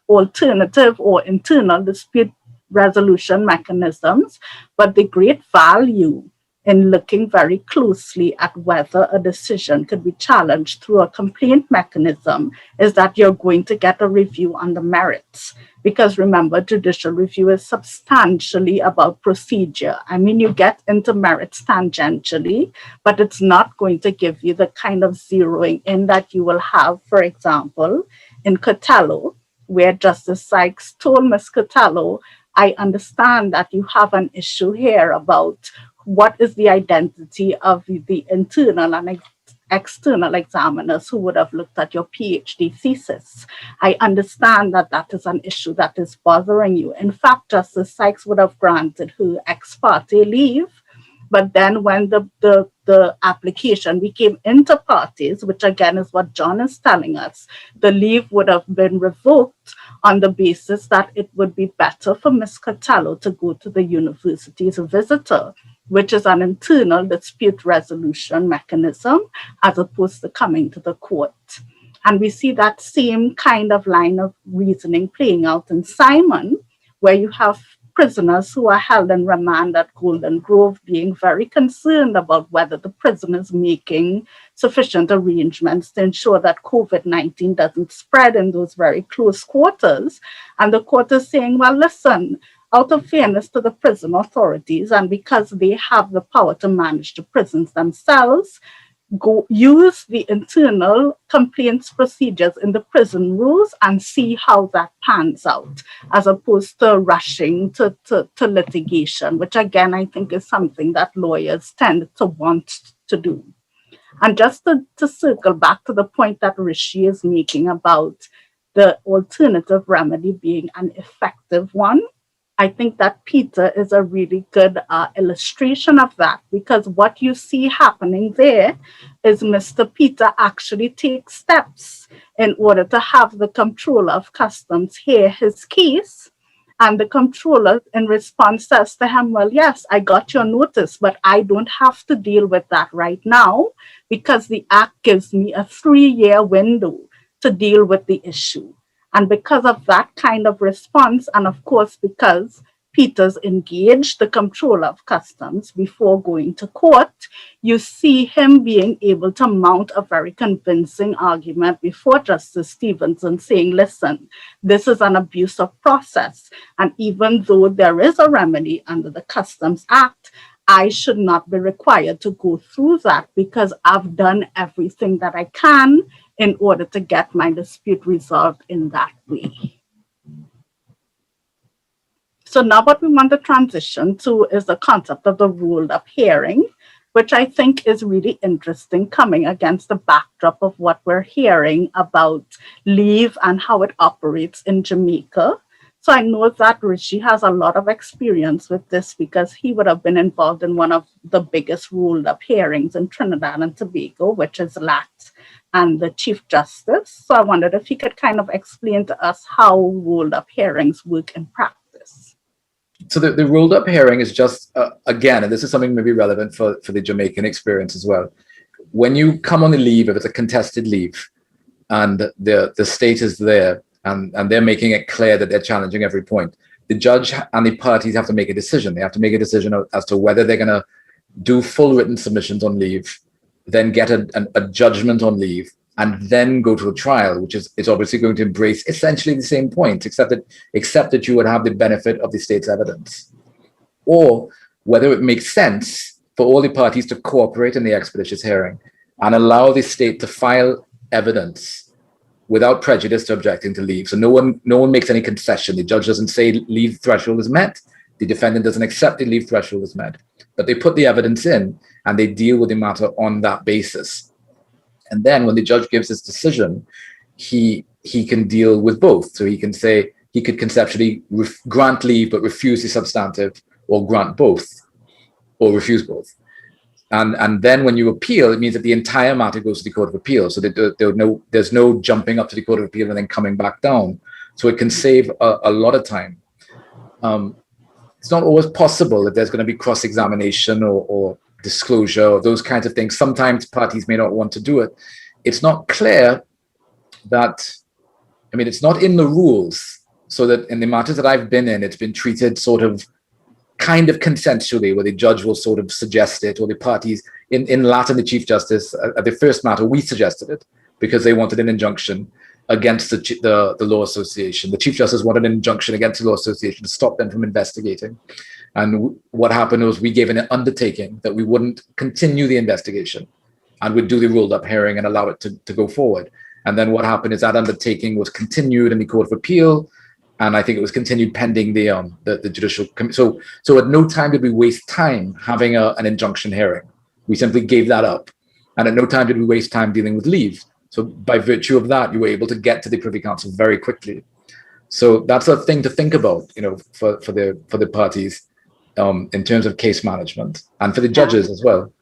alternative or internal dispute resolution mechanisms, but the great value in looking very closely at whether a decision could be challenged through a complaint mechanism is that you're going to get a review on the merits. Because remember, judicial review is substantially about procedure. I mean, you get into merits tangentially, but it's not going to give you the kind of zeroing in that you will have, for example, in Cotello, where Justice Sykes told Ms. Cotello, I understand that you have an issue here about what is the identity of the internal and external examiners who would have looked at your PhD thesis. I understand that that is an issue that is bothering you. In fact, Justice Sykes would have granted her ex parte leave, but then when the application became inter partes, which again is what John is telling us, the leave would have been revoked on the basis that it would be better for Ms. Cotello to go to the university's visitor, which is an internal dispute resolution mechanism, as opposed to coming to the court. And we see that same kind of line of reasoning playing out in Simon, where you have prisoners who are held in remand at Golden Grove being very concerned about whether the prison is making sufficient arrangements to ensure that COVID-19 doesn't spread in those very close quarters. And the court is saying, well, listen, out of fairness to the prison authorities, and because they have the power to manage the prisons themselves, go use the internal complaints procedures in the prison rules and see how that pans out, as opposed to rushing to litigation, which again, I think is something that lawyers tend to want to do. And just to circle back to the point that Rishi is making about the alternative remedy being an effective one, I think that Peter is a really good illustration of that, because what you see happening there is Mr. Peter actually takes steps in order to have the Comptroller of Customs hear his case. And the Comptroller in response says to him, well, yes, I got your notice, but I don't have to deal with that right now because the Act gives me a 3-year window to deal with the issue. And because of that kind of response, and of course, because Peter's engaged the Comptroller of Customs before going to court, you see him being able to mount a very convincing argument before Justice Stevenson saying, listen, this is an abuse of process. And even though there is a remedy under the Customs Act, I should not be required to go through that because I've done everything that I can in order to get my dispute resolved in that way. So now what we want to transition to is the concept of the RuledAppearing, which I think is really interesting coming against the backdrop of what we're hearing about leave and how it operates in Jamaica. So I know that Rishi has a lot of experience with this because he would have been involved in one of the biggest ruled up hearings in Trinidad and Tobago, which is LAT and the Chief Justice. So I wondered if he could kind of explain to us how ruled up hearings work in practice. So the ruled up hearing is just, again, and this is something maybe relevant for the Jamaican experience as well. When you come on a leave, if it's a contested leave, and the state is there, and they're making it clear that they're challenging every point, the judge and the parties have to make a decision. They have to make a decision as to whether they're going to do full written submissions on leave, then get a judgment on leave, and then go to a trial, which is obviously going to embrace essentially the same points, except that you would have the benefit of the state's evidence. Or whether it makes sense for all the parties to cooperate in the expeditious hearing and allow the state to file evidence without prejudice to objecting to leave. So no one makes any concession. The judge doesn't say leave threshold is met. The defendant doesn't accept the leave threshold is met. But they put the evidence in and they deal with the matter on that basis. And then when the judge gives his decision, he can deal with both. So he can say he could conceptually grant leave but refuse the substantive, or grant both, or refuse both. And then when you appeal, it means that the entire matter goes to the Court of Appeal. So there's no jumping up to the Court of Appeal and then coming back down. So it can save a lot of time. It's not always possible that there's going to be cross-examination or disclosure or those kinds of things. Sometimes parties may not want to do it. It's not clear that, it's not in the rules, so that in the matters that I've been in, it's been treated sort of kind of consensually, where the judge will sort of suggest it, or the parties in Latin, the Chief Justice, at the first matter, we suggested it because they wanted an injunction against the Law Association. The Chief Justice wanted an injunction against the Law Association to stop them from investigating. And what happened was we gave an undertaking that we wouldn't continue the investigation and would do the ruled up hearing and allow it to go forward. And then what happened is that undertaking was continued in the Court of Appeal, and I think it was continued pending the Judicial. So at no time did we waste time having an injunction hearing. We simply gave that up. And at no time did we waste time dealing with leave. So by virtue of that, you were able to get to the Privy Council very quickly. So that's a thing to think about, for the parties in terms of case management, and for the judges as well.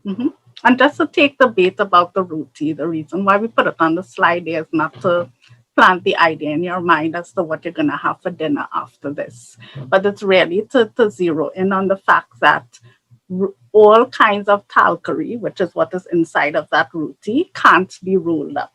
Mm-hmm. And just to take the bait about the routine, the reason why we put it on the slide is not to plant the idea in your mind as to what you're going to have for dinner after this, but it's really to zero in on the fact that all kinds of talkery, which is what is inside of that routine, can't be ruled up.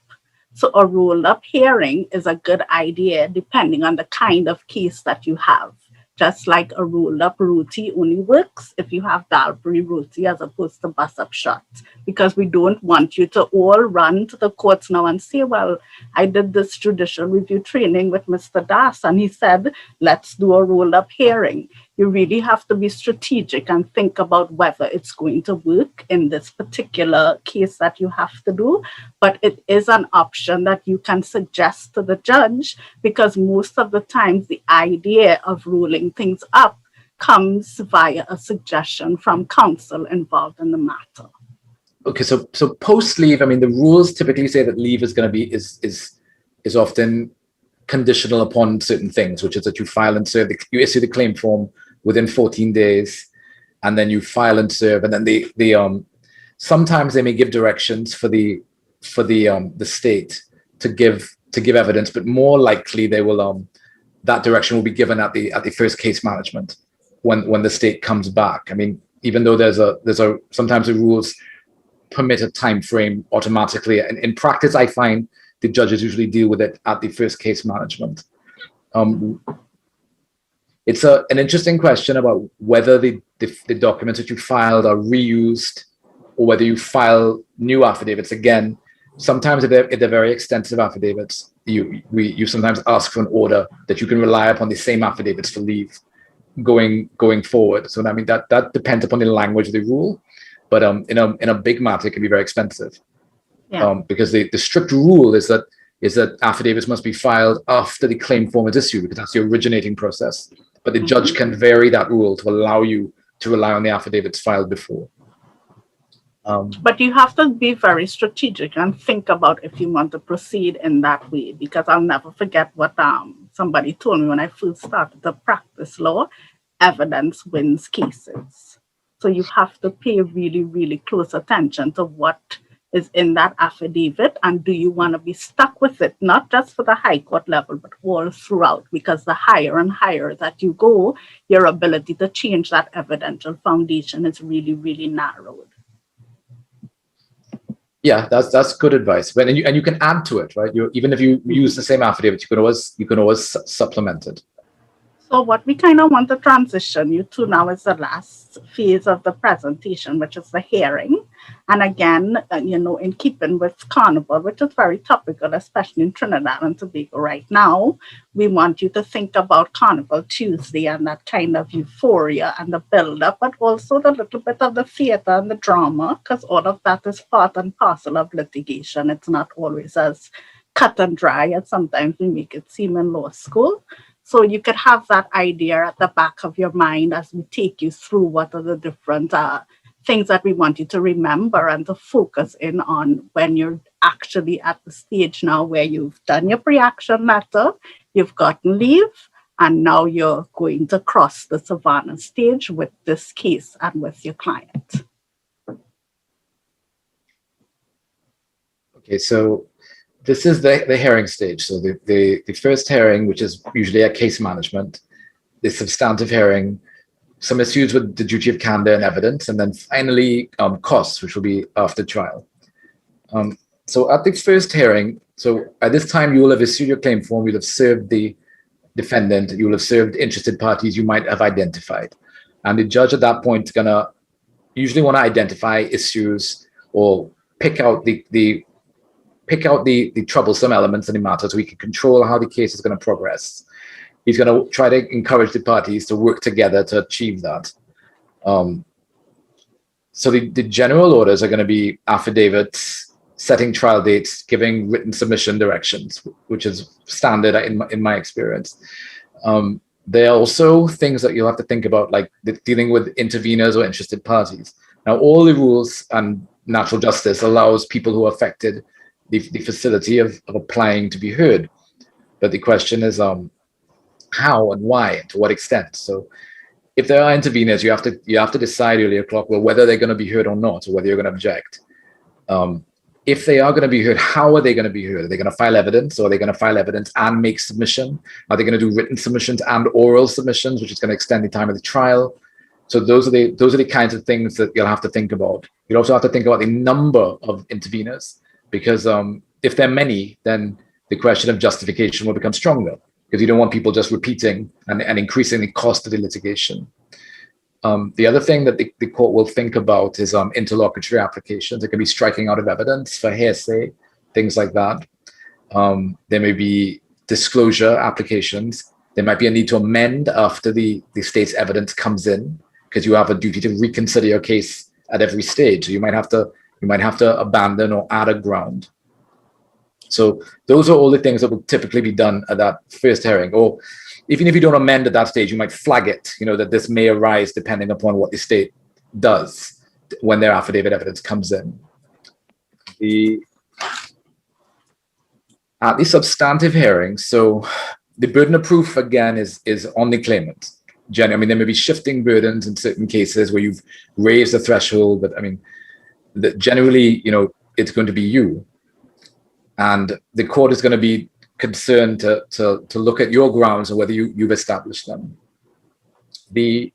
So a ruled up hearing is a good idea depending on the kind of case that you have. Just like a ruled up routine only works if you have Dalbury routine as opposed to bus up shot, because we don't want you to all run to the courts now and say, well, I did this judicial review training with Mr. Das and he said, let's do a ruled up hearing. You really have to be strategic and think about whether it's going to work in this particular case that you have to do. But it is an option that you can suggest to the judge, because most of the times the idea of ruling things up comes via a suggestion from counsel involved in the matter. Okay, so post leave, the rules typically say that leave is going to be is often conditional upon certain things, which is that you file and serve, you issue the claim form within 14 days, and then you file and serve, and then they sometimes they may give directions for the state to give evidence, but more likely they will that direction will be given at the first case management when the state comes back. Even though there's a sometimes the rules permit a time frame automatically, and in practice I find the judges usually deal with it at the first case management. It's an interesting question about whether the documents that you filed are reused, or whether you file new affidavits. Again, sometimes if they're very extensive affidavits, you sometimes ask for an order that you can rely upon the same affidavits for leave going forward. So that depends upon the language of the rule, but in a big matter it can be very expensive. Yeah. Because the strict rule is that affidavits must be filed after the claim form is issued, because that's the originating process. But the judge can vary that rule to allow you to rely on the affidavits filed before. But you have to be very strategic and think about if you want to proceed in that way, because I'll never forget what somebody told me when I first started to practice law, evidence wins cases. So you have to pay really, really close attention to what is in that affidavit, and do you want to be stuck with it, not just for the high court level, but all throughout, because the higher and higher that you go, your ability to change that evidential foundation is really, really narrowed. Yeah, that's good advice. But and you can add to it, right? Even if you use the same affidavit, you can always supplement it. So what we kind of want to transition you to now is the last phase of the presentation, which is the hearing. And again, in keeping with Carnival, which is very topical, especially in Trinidad and Tobago right now, we want you to think about Carnival Tuesday and that kind of euphoria and the build-up, but also the little bit of the theater and the drama, because all of that is part and parcel of litigation. It's not always as cut and dry as sometimes we make it seem in law school. So you could have that idea at the back of your mind as we take you through what are the different things that we want you to remember and to focus in on when you're actually at the stage now where you've done your pre-action letter, you've gotten leave, and now you're going to cross the Savannah stage with this case and with your client. Okay, so this is the hearing stage. So the first hearing, which is usually a case management, the substantive hearing, some issues with the duty of candor and evidence, and then finally costs, which will be after trial. So at the first hearing, so at this time you will have issued your claim form, you'll have served the defendant, you will have served interested parties you might have identified. And the judge at that point is gonna usually want to identify issues or pick out the troublesome elements in the matter so we can control how the case is going to progress. He's going to try to encourage the parties to work together to achieve that. So the general orders are going to be affidavits, setting trial dates, giving written submission directions, which is standard in my experience. There are also things that you'll have to think about, like dealing with interveners or interested parties. Now, all the rules and natural justice allows people who are affected the facility of applying to be heard. But the question is how and why and to what extent. So if there are interveners, you have to decide early o'clock, well, whether they're going to be heard or not, or whether you're going to object. If they are going to be heard, how are they going to be heard? Are they going to file evidence, or are they going to file evidence and make submission? Are they going to do written submissions and oral submissions, which is going to extend the time of the trial? So those are the kinds of things that you'll have to think about. You'll also have to think about the number of interveners, because if there are many, then the question of justification will become stronger, because you don't want people just repeating and increasing the cost of the litigation. The other thing that the court will think about is interlocutory applications. It can be striking out of evidence for hearsay, things like that. There may be disclosure applications. There might be a need to amend after the state's evidence comes in, because you have a duty to reconsider your case at every stage. So you might have to abandon or add a ground. So those are all the things that will typically be done at that first hearing. Or even if you don't amend at that stage, you might flag it, that this may arise depending upon what the state does when their affidavit evidence comes in. At the substantive hearing, so the burden of proof, again, is on the claimant. There may be shifting burdens in certain cases where you've raised the threshold, but generally, it's going to be you. And the court is going to be concerned to look at your grounds and whether you've established them. The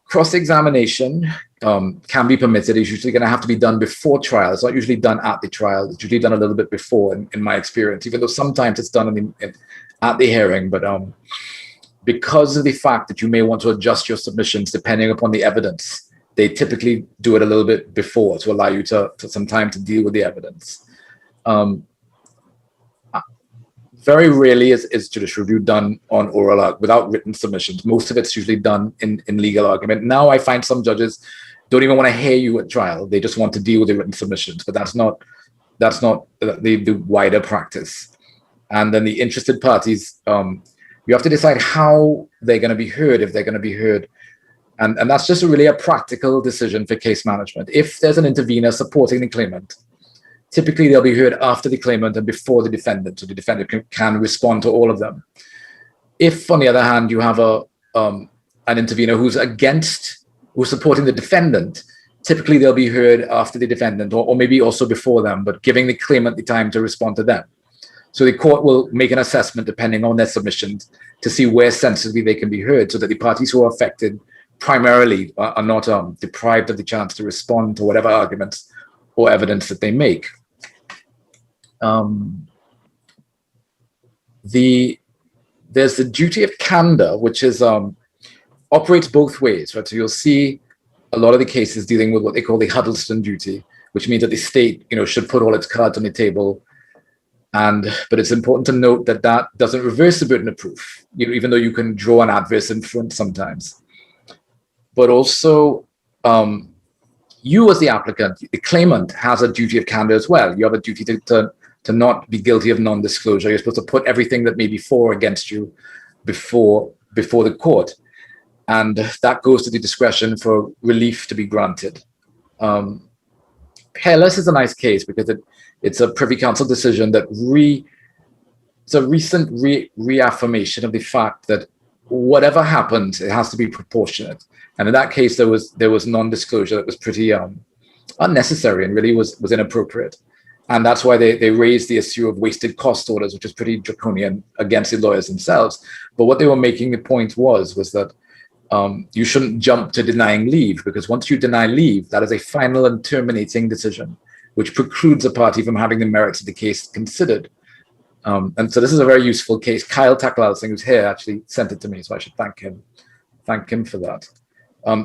cross-examination can be permitted. It's usually going to have to be done before trial. It's not usually done at the trial. It's usually done a little bit before, in my experience, even though sometimes it's done at the hearing. But because of the fact that you may want to adjust your submissions depending upon the evidence, they typically do it a little bit before to allow you to some time to deal with the evidence. Very rarely is judicial review done on oral without written submissions. Most of it's usually done in legal argument. Now I find some judges don't even want to hear you at trial. They just want to deal with the written submissions, but that's not the wider practice. And then the interested parties, you have to decide how they're going to be heard, if they're going to be heard. And that's just really a practical decision for case management. If there's an intervener supporting the claimant, typically they'll be heard after the claimant and before the defendant, so the defendant can respond to all of them. If, on the other hand, you have an intervener who's supporting the defendant, typically they'll be heard after the defendant or maybe also before them, but giving the claimant the time to respond to them. So the court will make an assessment depending on their submissions to see where sensibly they can be heard, so that the parties who are affected primarily are not deprived of the chance to respond to whatever arguments or evidence that they make. There's the duty of candor, which is operates both ways, right? So you'll see a lot of the cases dealing with what they call the Huddleston duty, which means that the state, should put all its cards on the table. But it's important to note that that doesn't reverse the burden of proof, even though you can draw an adverse inference sometimes. But also, you as the applicant, the claimant, has a duty of candor as well. You have a duty to not be guilty of non-disclosure. You're supposed to put everything that may be for or against you before the court. And that goes to the discretion for relief to be granted. Peerless is a nice case because it's a Privy Council decision that it's a recent reaffirmation of the fact that whatever happens, it has to be proportionate. And in that case, there was non-disclosure that was pretty unnecessary and really was inappropriate. And that's why they raised the issue of wasted cost orders, which is pretty draconian against the lawyers themselves. But what they were making the point was that you shouldn't jump to denying leave, because once you deny leave, that is a final and terminating decision, which precludes a party from having the merits of the case considered. And so this is a very useful case. Kyle Taklal Singh, who's here, actually sent it to me, so I should thank him for that.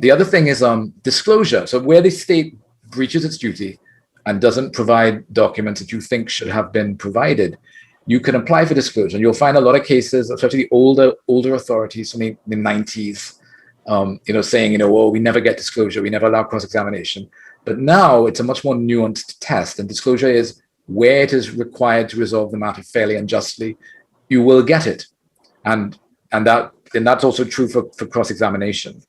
The other thing is disclosure. So where the state breaches its duty and doesn't provide documents that you think should have been provided, you can apply for disclosure. And you'll find a lot of cases, especially the older authorities from the 90s, saying, well, we never get disclosure, we never allow cross-examination. But now it's a much more nuanced test, and disclosure is where it is required to resolve the matter fairly and justly, you will get it. And that's also true for cross-examination.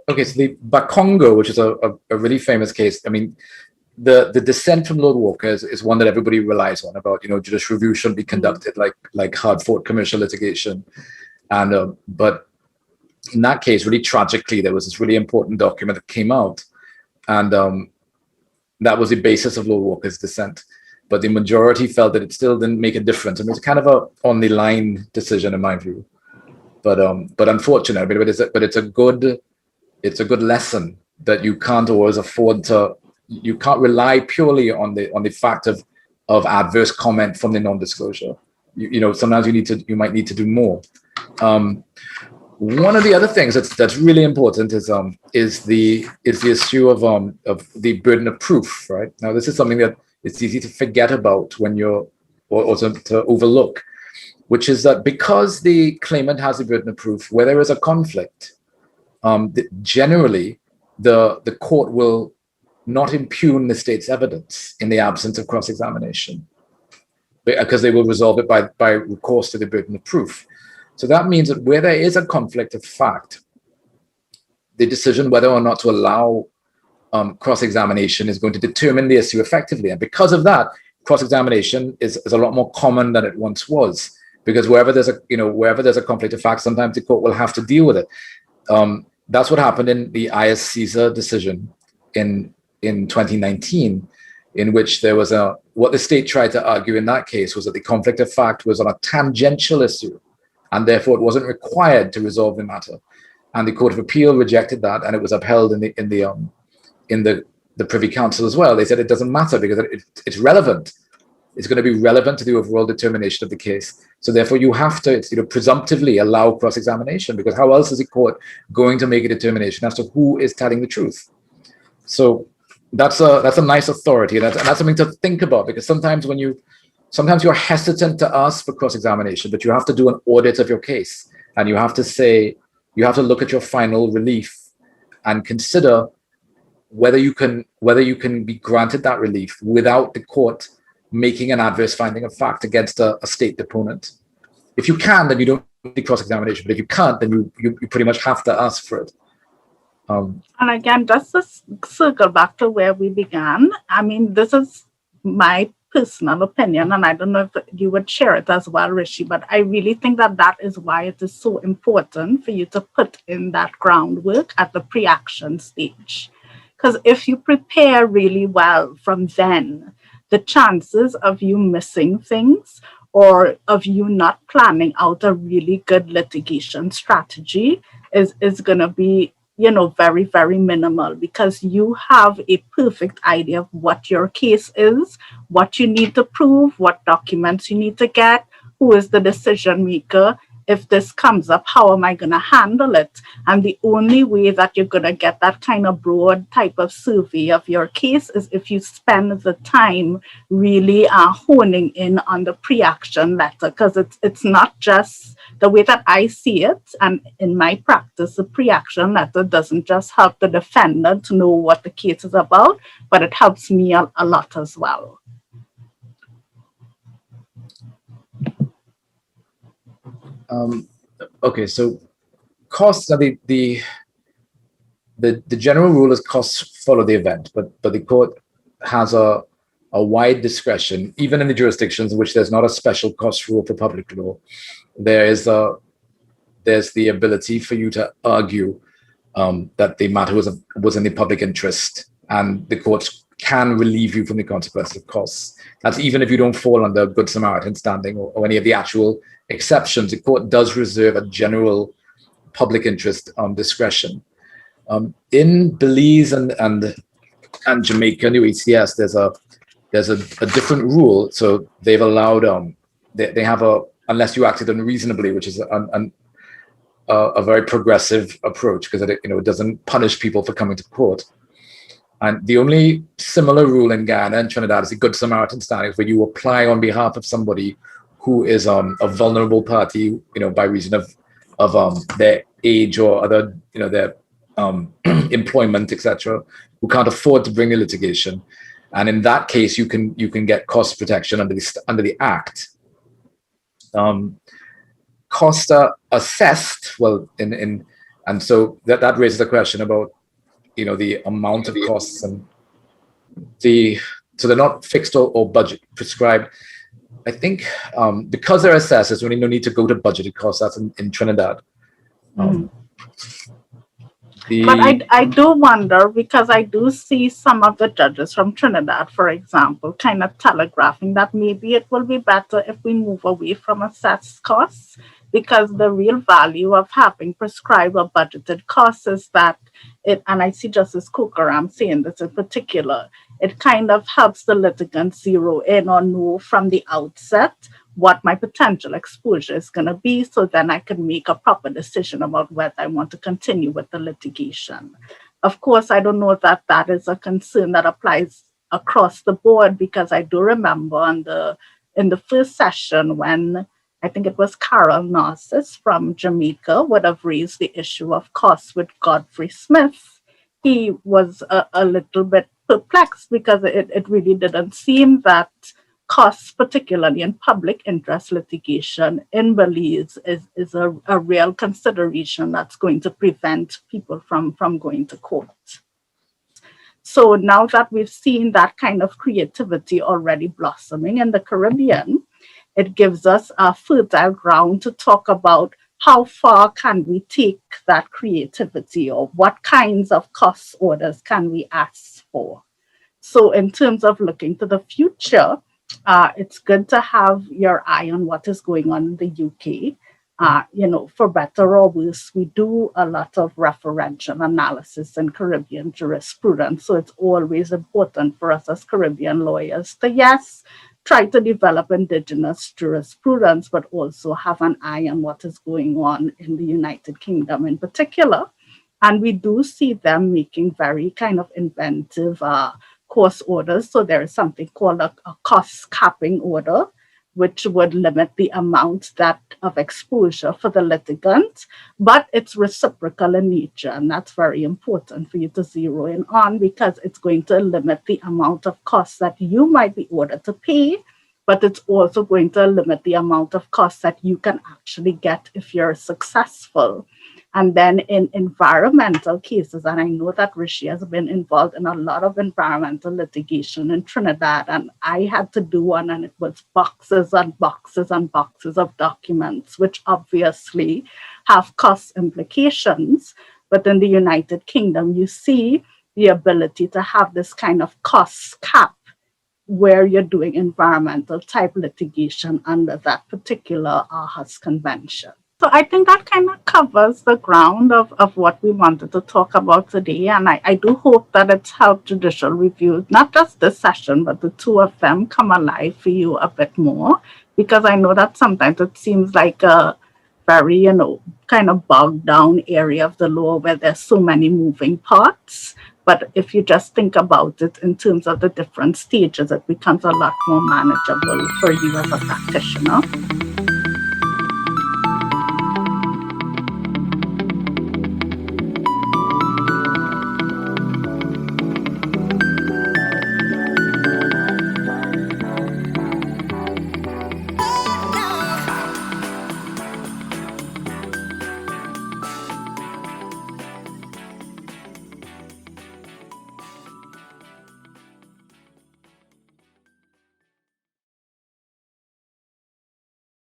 Okay, so the Bakongo, which is a really famous case, the dissent from Lord Walker is one that everybody relies on about, judicial review shouldn't be conducted like hard-fought commercial litigation. But in that case, really tragically, there was this really important document that came out, and that was the basis of Lord Walker's dissent. But the majority felt that it still didn't make a difference. It's kind of a on the line decision in my view. But unfortunate. But it's a good lesson that you can't always afford to. You can't rely purely on the fact of adverse comment from the non-disclosure. Sometimes you might need to do more. One of the other things that's really important is the issue of the burden of proof. Right now, this is something that it's easy to forget about when you're or to overlook, which is that because the claimant has the burden of proof, where there is a conflict, generally the court will not impugn the state's evidence in the absence of cross-examination, because they will resolve it by recourse to the burden of proof. So that means that where there is a conflict of fact, the decision whether or not to allow cross-examination is going to determine the issue effectively. And because of that, cross-examination is a lot more common than it once was, because wherever there's a conflict of fact, sometimes the court will have to deal with it. That's what happened in the I.S. Caesar decision in 2019, in which there was what the state tried to argue in that case was that the conflict of fact was on a tangential issue, and therefore it wasn't required to resolve the matter. And the Court of Appeal rejected that, and it was upheld in the Privy Council as well. They said it doesn't matter because it's relevant. It's going to be relevant to the overall determination of the case. So therefore, you have to presumptively allow cross-examination, because how else is the court going to make a determination as to who is telling the truth? So that's a nice authority. That's something to think about, because sometimes you're hesitant to ask for cross-examination, but you have to do an audit of your case, and you have to look at your final relief and consider whether you can be granted that relief without the court making an adverse finding of fact against a state deponent. If you can, then you don't need cross-examination. But if you can't, then you pretty much have to ask for it. And again, just to circle back to where we began, I mean, this is my personal opinion, and I don't know if you would share it as well, Rishi, but I really think that that is why it is so important for you to put in that groundwork at the pre-action stage. Because if you prepare really well from then, the chances of you missing things or of you not planning out a really good litigation strategy is going to be, you know, very, very minimal, because you have a perfect idea of what your case is, what you need to prove, what documents you need to get, who is the decision maker. If this comes up, how am I going to handle it? And the only way that you're going to get that kind of broad type of survey of your case is if you spend the time really honing in on the pre-action letter, because it's not just the way that I see it. And in my practice, the pre-action letter doesn't just help the defendant to know what the case is about, but it helps me a lot as well. Okay, so costs are the general rule is costs follow the event, but the court has a wide discretion, even in the jurisdictions in which there's not a special cost rule for public law. There's the ability for you to argue that the matter was in the public interest, and the courts can relieve you from the consequences of costs. That's even if you don't fall under Good Samaritan standing or any of the actual exceptions. The court does reserve a general public interest discretion. In Belize and Jamaica and the ACS, there's a different rule. So they've allowed they have unless you acted unreasonably, which is a very progressive approach, because it doesn't punish people for coming to court. And the only similar rule in Ghana and Trinidad is the Good Samaritan standing, where you apply on behalf of somebody who is a vulnerable party, by reason of their age or other, their employment, etc., who can't afford to bring the litigation. And in that case, you can get cost protection under the Act. Costs are assessed and so that raises the question about the amount of costs, and so they're not fixed or budget prescribed. I think because they're assessed, there's really no need to go to budgeted costs. That's in Trinidad. But I do wonder, because I do see some of the judges from Trinidad, for example, kind of telegraphing that maybe it will be better if we move away from assessed costs, because the real value of having prescribed or budgeted costs is that and I see Justice Coker saying this in particular, it kind of helps the litigant zero in or know from the outset what my potential exposure is going to be, so then I can make a proper decision about whether I want to continue with the litigation. Of course, I don't know if that is a concern that applies across the board, because I do remember in the first session when I think it was Carol Narcissus from Jamaica would have raised the issue of costs with Godfrey Smith. He was a little bit perplexed, because it really didn't seem that costs, particularly in public interest litigation in Belize, is a real consideration that's going to prevent people from going to court. So now that we've seen that kind of creativity already blossoming in the Caribbean, it gives us a fertile ground to talk about how far can we take that creativity, or what kinds of cost orders can we ask for. So in terms of looking to the future, it's good to have your eye on what is going on in the UK. For better or worse, we do a lot of referential analysis in Caribbean jurisprudence. So it's always important for us as Caribbean lawyers to, yes, try to develop indigenous jurisprudence, but also have an eye on what is going on in the United Kingdom in particular. And we do see them making very kind of inventive cost orders. So there is something called a cost capping order, which would limit the amount of exposure for the litigant, but it's reciprocal in nature. And that's very important for you to zero in on, because it's going to limit the amount of costs that you might be ordered to pay, but it's also going to limit the amount of costs that you can actually get if you're successful. And then in environmental cases, and I know that Rishi has been involved in a lot of environmental litigation in Trinidad, and I had to do one, and it was boxes and boxes and boxes of documents, which obviously have cost implications. But in the United Kingdom, you see the ability to have this kind of cost cap where you're doing environmental type litigation under that particular Aarhus Convention. So I think that kind of covers the ground of what we wanted to talk about today. And I do hope that it's helped judicial review, not just this session, but the two of them come alive for you a bit more, because I know that sometimes it seems like a very, kind of bogged down area of the law where there's so many moving parts. But if you just think about it in terms of the different stages, it becomes a lot more manageable for you as a practitioner.